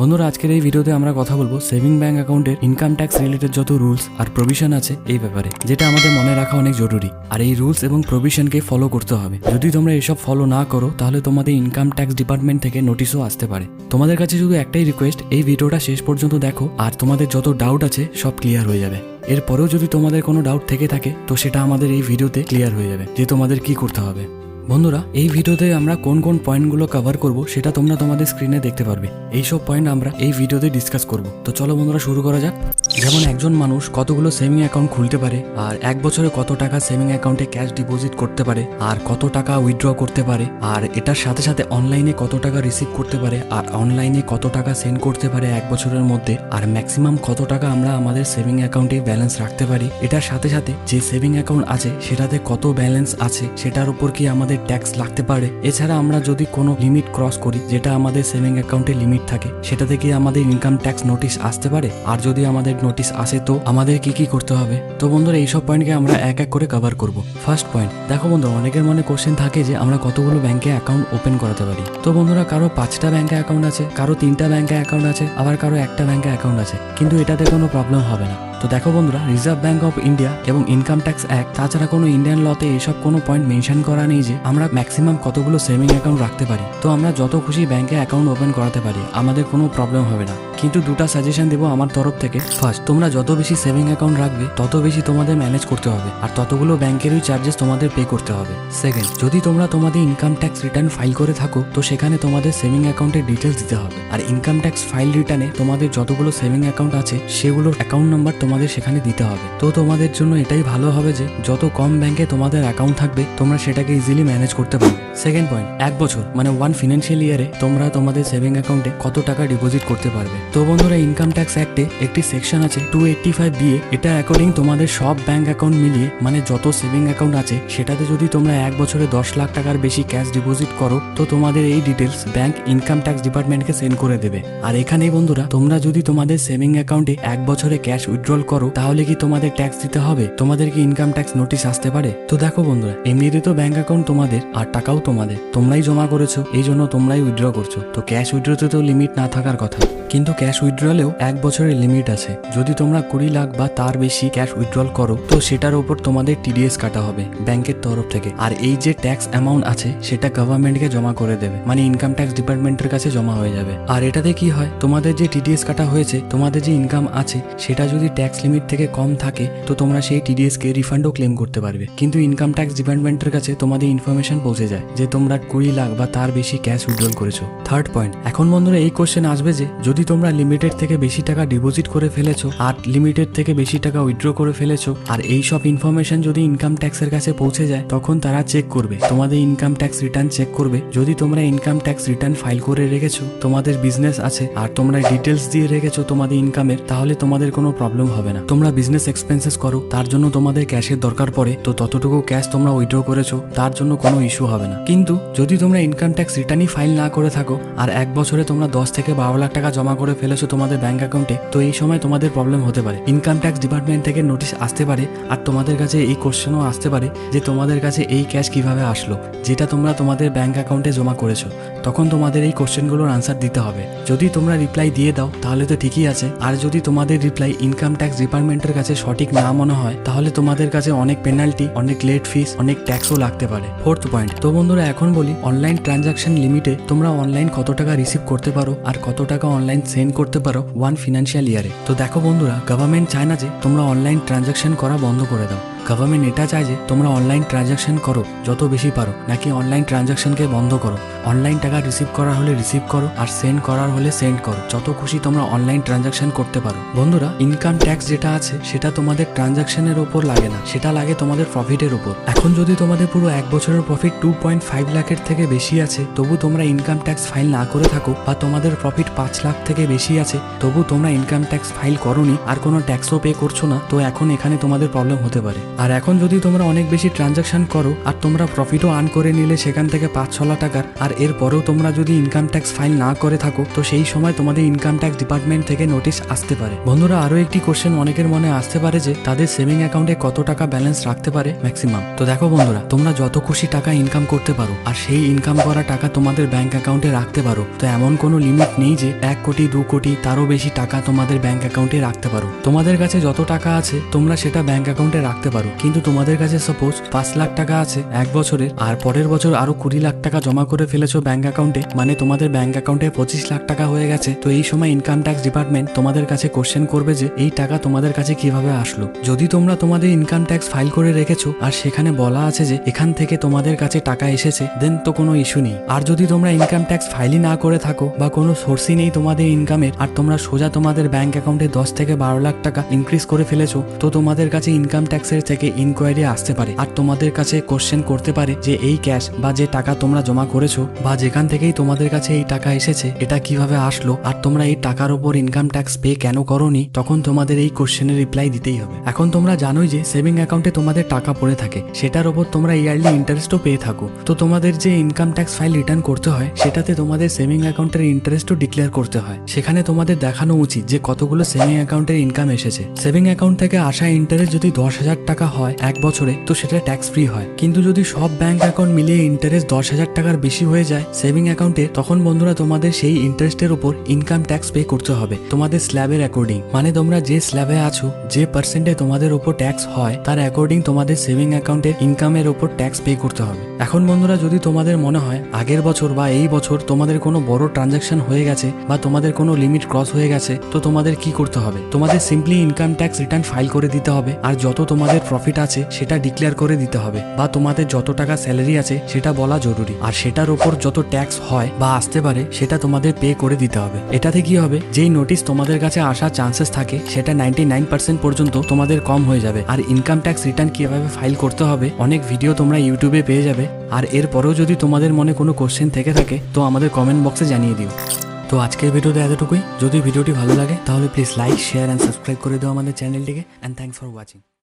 বন্ধুরা, আজকের এই ভিডিওতে আমরা কথা বলবো সেভিং ব্যাংক অ্যাকাউন্টের ইনকাম ট্যাক্স রিলেটেড যত রুলস আর প্রভিশন আছে এই ব্যাপারে, যেটা আমাদের মনে রাখা অনেক জরুরি। আর এই রুলস এবং প্রভিশনকে ফলো করতে হবে। যদি তোমরা এসব ফলো না করো তাহলে তোমাদের ইনকাম ট্যাক্স ডিপার্টমেন্ট থেকে নোটিশও আসতে পারে। তোমাদের কাছে শুধু একটাই রিকোয়েস্ট, এই ভিডিওটা শেষ পর্যন্ত দেখো আর তোমাদের যত ডাউট আছে সব ক্লিয়ার হয়ে যাবে। এরপরেও যদি তোমাদের কোনো ডাউট থেকে থাকে তো সেটা আমাদের এই ভিডিওতে ক্লিয়ার হয়ে যাবে যে তোমাদের কি করতে হবে। বন্ধুরা, এই ভিডিওতে আমরা কোন কোন পয়েন্টগুলো কভার করব সেটা তোমরা তোমাদের স্ক্রিনে দেখতে পারবে। এইসব পয়েন্ট আমরা এই ভিডিওতে ডিসকাস করব। তো চলো বন্ধুরা, শুরু করা যাক। যেমন একজন মানুষ কতগুলো সেভিং অ্যাকাউন্ট খুলতে পারে, আর এক বছরে কত টাকা সেভিং অ্যাকাউন্টে ক্যাশ ডিপোজিট করতে পারে, আর কত টাকা উইথড্র করতে পারে, আর এটার সাথে সাথে অনলাইনে কত টাকা রিসিভ করতে পারে, আর অনলাইনে কত টাকা সেন্ড করতে পারে এক বছরের মধ্যে, আর ম্যাক্সিমাম কত টাকা আমরা আমাদের সেভিং অ্যাকাউন্টে ব্যালেন্স রাখতে পারি। এটার সাথে সাথে যে সেভিং অ্যাকাউন্ট আছে সেটাতে কত ব্যালেন্স আছে, সেটার উপর কি আমাদের ট্যাক্স লাগতে পারে। এছাড়া আমরা যদি কোনো লিমিট ক্রস করি, যেটা আমাদের সেভিং অ্যাকাউন্টে লিমিট থাকে, সেটাতে কি আমাদের ইনকাম ট্যাক্স নোটিশ আসতে পারে, আর যদি আমাদের নোটিশ আসে তো আমাদের কি কি করতে হবে। তো বন্ধুরা, এইসব পয়েন্টকে আমরা এক এক করে কভার করব। ফার্স্ট পয়েন্ট, দেখো বন্ধুরা, অনেকের মনে কোশ্চেন থাকে যে আমরা কতগুলো ব্যাংকে অ্যাকাউন্ট ওপেন করাতে পারি। তো বন্ধুরা, কারো 5টা ব্যাংকে অ্যাকাউন্ট আছে, কারো 3টা ব্যাংকে অ্যাকাউন্ট আছে, আবার কারো একটা ব্যাংকে অ্যাকাউন্ট আছে, কিন্তু এটাতে কোনো প্রবলেম হবে না। তো দেখো বন্ধুরা, রিজার্ভ ব্যাংক অফ ইন্ডিয়া এবং ইনকাম ট্যাক্স অ্যাক্ট, তাছাড়া কোনো ইন্ডিয়ান লতে এইসব কোনো পয়েন্ট মেনশন করা নেই যে আমরা ম্যাক্সিমাম কতগুলো সেভিং অ্যাকাউন্ট রাখতে পারি। তো আমরা যত খুশি ব্যাংকে অ্যাকাউন্ট ওপেন করাতে পারি, আমাদের কোনো প্রবলেম হবে না। কিন্তু দুটা সাজেশন দেবো আমার তরফ থেকে। ফার্স্ট, তোমরা যত বেশি সেভিং অ্যাকাউন্ট রাখবে তত বেশি তোমাদের ম্যানেজ করতে হবে, আর ততগুলো ব্যাংকেরই চার্জেস তোমাদের পে করতে হবে। সেকেন্ড, যদি তোমরা তোমাদের ইনকাম ট্যাক্স রিটার্ন ফাইল করে থাকো তো সেখানে তোমাদের সেভিং অ্যাকাউন্টের ডিটেলস দিতে হবে, আর ইনকাম ট্যাক্স ফাইল রিটার্নে তোমাদের যতগুলো সেভিং অ্যাকাউন্ট আছে সেগুলোর অ্যাকাউন্ট নাম্বার তোমাদের সেখানে দিতে হবে। তো তোমাদের জন্য এটাই ভালো হবে যে যত কম ব্যাংকে তোমাদের অ্যাকাউন্ট থাকবে তোমরা সেটাকে ইজিলি ম্যানেজ করতে পারবে। সেকেন্ড পয়েন্ট, এক বছর মানে 1 ফিনান্সিয়াল ইয়ারে তোমরা তোমাদের সেভিং অ্যাকাউন্টে কত টাকা ডিপোজিট করতে পারবে। তো বন্ধুরা, ইনকাম ট্যাক্স অ্যাক্টে একটি সেকশন আছে 285 এটা অ্যাকর্ডিং তোমাদের সব ব্যাংক অ্যাকাউন্ট মিলিয়ে মানে যত সেভিং অ্যাকাউন্ট আছে সেটাতে যদি তোমরা এক বছরে 10 লাখ টাকার বেশি ক্যাশ ডিপোজিট করো তো তোমাদের এই ডিটেলস ব্যাংক ইনকাম ট্যাক্স ডিপার্টমেন্টকে সেন্ড করে দেবে। আর এখানেই বন্ধুরা, তোমরা যদি তোমাদের সেভিং অ্যাকাউন্টে এক বছরে ক্যাশ উইথড্রল করো তাহলে কি তোমাদের ট্যাক্স দিতে হবে, তোমাদের কি ইনকাম ট্যাক্স নোটিশ আসতে পারে। তো দেখো বন্ধুরা, এমনিতে তো ব্যাংক অ্যাকাউন্ট তোমাদের আর টাকাও তোমাদের, তোমরাই জমা করেছো, এই জন্য তোমরাই উইথড্র করছো। তো ক্যাশ উইথড্রতে তো লিমিট না থাকার কথা, কিন্তু ক্যাশ উইথড্রলেও এক বছরের লিমিট আছে। যদি তোমরা 20 লাখ বা তার বেশি ক্যাশ উইথড্রল করো তো সেটার উপর তোমাদের টিডিএস কাটা হবে ব্যাংকের তরফ থেকে, আর এই যে ট্যাক্স অ্যামাউন্ট আছে সেটা গভর্নমেন্টকে জমা করে দেবে, মানে ইনকাম ট্যাক্স ডিপার্টমেন্টের কাছে জমা হয়ে যাবে। আর এটাতে কি হয়, তোমাদের যে টিডিএস কাটা হয়েছে, তোমাদের যে ইনকাম আছে সেটা যদি ট্যাক্স লিমিট থেকে কম থাকে তো তোমরা সেই টিডিএস কে রিফান্ডও ক্লেম করতে পারবে। কিন্তু ইনকাম ট্যাক্স ডিপার্টমেন্টের কাছে তোমাদের ইনফরমেশন পৌঁছে যায় যে তোমরা 20 লাখ বা তার বেশি ক্যাশ উইথড্রল করেছো। থার্ড পয়েন্ট, এখন বন্ধুরা এই কোশ্চেন আসবে যে যদি তোমরা লিমিটেড থেকে বেশি টাকা ডিপোজিট করে ফেলেছো আর লিমিটেড থেকে বেশি টাকা উইথড্র করে ফেলেছো, আর এই সব ইনফরমেশন যদি ইনকাম ট্যাক্সের কাছে পৌঁছে যায় তখন তারা চেক করবে, তোমাদের ইনকাম ট্যাক্স রিটার্ন চেক করবে। যদি তোমরা ইনকাম ট্যাক্স রিটার্ন ফাইল করে রেখেছো, তোমাদের বিজনেস আছে আর তোমরা ডিটেলস দিয়ে রেখেছো তোমাদের ইনকামের, তাহলে তোমাদের কোনো প্রবলেম হবে না। তোমরা বিজনেস এক্সপেন্সেস করো, তার জন্য তোমাদের ক্যাশের দরকার পড়ে, তো ততটুকু ক্যাশ তোমরা উইথড্র করেছো, তার জন্য কোনো ইস্যু হবে না। কিন্তু যদি তোমরা ইনকাম ট্যাক্স রিটার্নই ফাইল না করে থাকো আর এক বছরে তোমরা 10 থেকে 12 লাখ টাকা জমা করে ফেলেছো তোমাদের ব্যাংক অ্যাকাউন্টে, তো এই সময় তোমাদের প্রবলেম হতে পারে। ইনকাম ট্যাক্স ডিপার্টমেন্ট থেকে নোটিশ আসতে পারে, আর তোমাদের কাছে এই কোশ্চেনও আসতে পারে যে তোমাদের কাছে এই ক্যাশ কিভাবে আসলো যেটা তোমরা তোমাদের ব্যাংক অ্যাকাউন্টে জমা করেছো। তখন তোমাদের এই কোশ্চেনগুলোর আনসার দিতে হবে। যদি তোমরা রিপ্লাই দিয়ে দাও তাহলে তো ঠিকই আছে, আর যদি তোমাদের রিপ্লাই ইনকাম ট্যাক্স ডিপার্টমেন্টের কাছে সঠিক না মনে হয় তাহলে তোমাদের কাছে অনেক পেনাল্টি, অনেক লেট ফিস, অনেক ট্যাক্সও লাগতে পারে। ফোর্থ পয়েন্ট, তো বন্ধুরা এখন বলি অনলাইন ট্রানজাকশন লিমিটে তোমরা অনলাইন কত টাকা রিসিভ করতে পারো আর কত টাকা অনলাইন সেন্ড করতে পারো 1 ফিনান্সিয়াল ইয়ারে। তো দেখো বন্ধুরা, গভর্নমেন্ট চায় না যে তোমরা অনলাইন ট্রানজাকশন করা বন্ধ করে দাও। গভর্নমেন্ট এটা চায় যে তোমরা অনলাইন ট্রানজাকশন করো যত বেশি পারো, নাকি অনলাইন ট্রানজাকশনকে বন্ধ করো। অনলাইন টাকা রিসিভ করার হলে রিসিভ করো, আর সেন্ড করার হলে সেন্ড করো, যত খুশি তোমরা অনলাইন ট্রানজাকশন করতে পারো। বন্ধুরা, ইনকাম ট্যাক্স যেটা আছে সেটা তোমাদের ট্রানজাকশনের উপর লাগে না, সেটা লাগে তোমাদের প্রফিটের উপর। এখন যদি তোমাদের পুরো এক বছরের প্রফিট 2.5 লাখের থেকে বেশি আছে তবু তোমরা ইনকাম ট্যাক্স ফাইল না করে থাকো, বা তোমাদের প্রফিট 5 লাখ থেকে বেশি আছে তবু তোমরা ইনকাম ট্যাক্স ফাইল করোনি আর কোনো ট্যাক্সও পে করছো না, তো এখন এখানে তোমাদের প্রবলেম হতে পারে। আর এখন যদি তোমরা অনেক বেশি ট্রানজাকশন করো আর তোমরা প্রফিটও আর্ন করে নিলে সেখান থেকে 5-6 লাখ টাকার, আর এরপরেও তোমরা যদি ইনকাম ট্যাক্স ফাইল না করে থাকো, তো সেই সময় তোমাদের ইনকাম ট্যাক্স ডিপার্টমেন্ট থেকে নোটিশ আসতে পারে। বন্ধুরা, আরো একটি কোশ্চেন অনেকের মনে আসতে পারে যে তাদের সেভিং অ্যাকাউন্টে কত টাকা ব্যালেন্স রাখতে পারে ম্যাক্সিমাম। তো দেখো বন্ধুরা, তোমরা যত খুশি টাকা ইনকাম করতে পারো, আর সেই ইনকাম করা টাকা তোমাদের ব্যাংক অ্যাকাউন্টে রাখতে পারো। তো এমন কোনো লিমিট নেই যে 1 কোটি 2 কোটি তারও বেশি টাকা তোমাদের ব্যাংক অ্যাকাউন্টে রাখতে পারো। তোমাদের কাছে যত টাকা আছে তোমরা সেটা ব্যাংক অ্যাকাউন্টে রাখতে পারো। কিন্তু তোমাদের কাছে সাপোজ 5 লাখ টাকা আছে 1 বছরের, আর পরের বছর আরো 20 লাখ টাকা জমা করে ফেলেছো ব্যাংক অ্যাকাউন্টে, মানে তোমাদের ব্যাংক অ্যাকাউন্টে 25 লাখ টাকা হয়ে গেছে। তো এই সময় ইনকাম ট্যাক্স ডিপার্টমেন্ট তোমাদের কাছে কোশ্চেন করবে যে এই টাকা তোমাদের কাছে কিভাবে আসলো। যদি তোমরা তোমাদের ইনকাম ট্যাক্স ফাইল করে রেখেছো আর সেখানে বলা আছে যে এখান থেকে তোমাদের কাছে টাকা এসেছে, দেন তো কোনো ইস্যু নেই। আর যদি তোমরা ইনকাম ট্যাক্স ফাইলই না করে থাকো বা কোনো সোর্সই নেই তোমাদের ইনকামের, আর তোমরা সোজা তোমাদের ব্যাংক অ্যাকাউন্টে 10 থেকে 12 লাখ টাকা ইনক্রিজ করে ফেলেছো, তো তোমাদের কাছে ইনকাম ট্যাক্সের থেকে ইনকোয়ারি আসতে পারে আর তোমাদের কাছে কোশ্চেন করতে পারে যে এই ক্যাশ বা যে টাকা তোমরা জমা করেছো বা যেখান থেকেই তোমাদের কাছে এই টাকা এসেছে এটা কিভাবে আসলো, আর তোমরা এই টাকার উপর ইনকাম ট্যাক্স পে কেন করোনি। তখন তোমাদের এই কোশ্চেনের রিপ্লাই দিতেই হবে। এখন তোমরা জানোই যে সেভিং অ্যাকাউন্টে তোমাদের টাকা পড়ে থাকে, সেটার উপর তোমরা ইয়ারলি ইন্টারেস্টও পেয়ে থাকো। তো তোমাদের যে ইনকাম ট্যাক্স ফাইল রিটার্ন করতে হয় সেটাতে তোমাদের সেভিং অ্যাকাউন্টের ইন্টারেস্টও ডিক্লেয়ার করতে হয়। সেখানে তোমাদের দেখানো উচিত যে কতগুলো সেভিং অ্যাকাউন্টের ইনকাম এসেছে। সেভিং অ্যাকাউন্ট থেকে আসা ইন্টারেস্ট যদি 10,000 টাকা হয় 1 বছরে, তো সেটা ট্যাক্স ফ্রি হয়। কিন্তু যদি সব ব্যাংক অ্যাকাউন্ট মিলিয়ে ইন্টারেস্ট 10,000 টাকার বেশি হয়ে যায় সেভিং অ্যাকাউন্টে, তখন বন্ধুরা তোমাদের সেই ইন্টারেস্টের উপর ইনকাম ট্যাক্স পে করতে হবে তোমাদের স্ল্যাবের অ্যাকর্ডিং। মানে তোমরা যে স্ল্যাবে আছো, যে পার্সেন্টে তোমাদের উপর ট্যাক্স হয় তার অ্যাকর্ডিং তোমাদের সেভিং অ্যাকাউন্টের ইনকামের উপর ট্যাক্স পে করতে হবে। এখন বন্ধুরা, যদি তোমাদের মনে হয় আগের বছর বা এই বছর তোমাদের কোনো বড় ট্রানজাকশন হয়ে গেছে বা তোমাদের কোনো লিমিট ক্রস হয়ে গেছে, তো তোমাদের কি করতে হবে? তোমাদের simply income tax return file করে দিতে হবে, আর যত তোমাদের প্রফিট আছে সেটা ডিক্লেয়ার করে দিতে হবে, বা তোমাদের যত টাকা স্যালারি আছে সেটা বলা জরুরি, আর সেটার উপর যত ট্যাক্স হয় বা আসতে পারে সেটা তোমাদের পে করে দিতে হবে। এটাতে কি হবে, যেই নোটিশ তোমাদের কাছে আসার চান্সেস থাকে সেটা 99% পর্যন্ত তোমাদের কম হয়ে যাবে। আর ইনকাম ট্যাক্স রিটার্ন কিভাবে ফাইল করতে হবে অনেক ভিডিও তোমরা ইউটিউবে পেয়ে যাবে। আর এরপরেও যদি তোমাদের মনে কোনো কোশ্চেন থেকে থাকে তো আমাদের কমেন্ট বক্সে জানিয়ে দিও। তো আজকের ভিডিওতে এতটুকুই। যদি ভিডিওটি ভালো লাগে তাহলে please like, share and subscribe করে দাও আমাদের চ্যানেলটিকে। And thanks for watching.